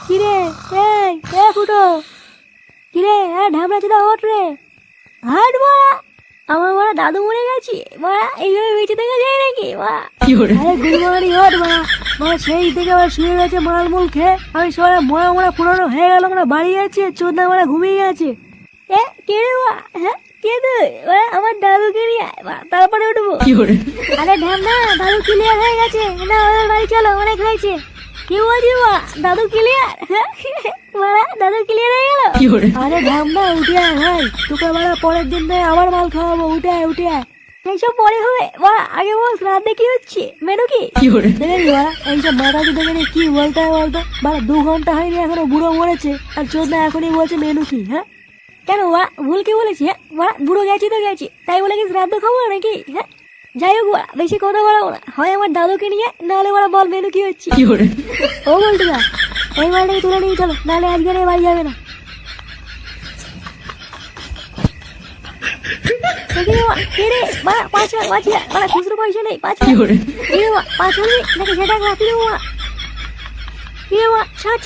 কিরে ফুটো, কিরে ঢামড়া চুদা ওঠ রে, হাট বাড়া। আমার বড় দাদু মরে গেছি বাড়া, এইভাবে বেঁচে থাকা যায় নাকি বাড়া? আরে গুলমারি ওঠ বাড়া, মানে সেই থেকে আবার শুয়ে গেছে মালমূল খেয়ে। আমি সবাই মরা মরা পুরনো হয়ে গেল, মানে বাড়ি আছে চোদ্দা মারা ঘুমিয়ে গেছে। কে রে বাড়া? হ্যাঁ কে তুই? আমার দাদুকে নিয়ে আয় বাড়া, তারপরে উঠবো। আরে ঢামনা, দাদু ক্লিয়ার হয়ে গেছে না, ওদের বাড়ি চলো, অনেক হয়েছে। কি বলছি বাড়া, দাদু ক্লিয়ার? বাড়া দাদু ক্লিয়ার হয়ে গেল? আরে ঢামনা উঠে আয় ভাই, তোকে বাড়া পরের দিন থেকে আবার মাল খাওয়াবো, উঠে আয় উঠে আয়। এইসব পরে হবে বাড়া, আগে বল রাতে কি হচ্ছে, মেনু কি? দেখেছি বাড়া, এইসব মাথা দুটো নিয়ে কি বলতে হয় বলতো বাড়া, 2 ঘন্টা হয়নি এখনো বুড়ো মরেছে, আর চোদ্দা এখনই বলছে মেনু কি। হ্যাঁ কেন বাড়া, ভুল কি বলেছি? হ্যাঁ বাড়া, বুড়ো গেছি তো গেছি, তাই বলে কি শ্রাদ্ধ খাবো নাকি? হ্যাঁ যাই হোক বাড়া, বেশি কথা বলাবো না, হয় আমার দাদুকে নিয়ে, নাহলে বাড়া বল মেনু কি হচ্ছে। ও বলতে না, এই মালটাকে তুলে নিয়ে চলো, নাহলে আজকে নিয়ে বাড়ি যাবে না। খুচরো পয়সা নেই, 5 হবে নাকি সেটা রাখি দেবো। ছাড়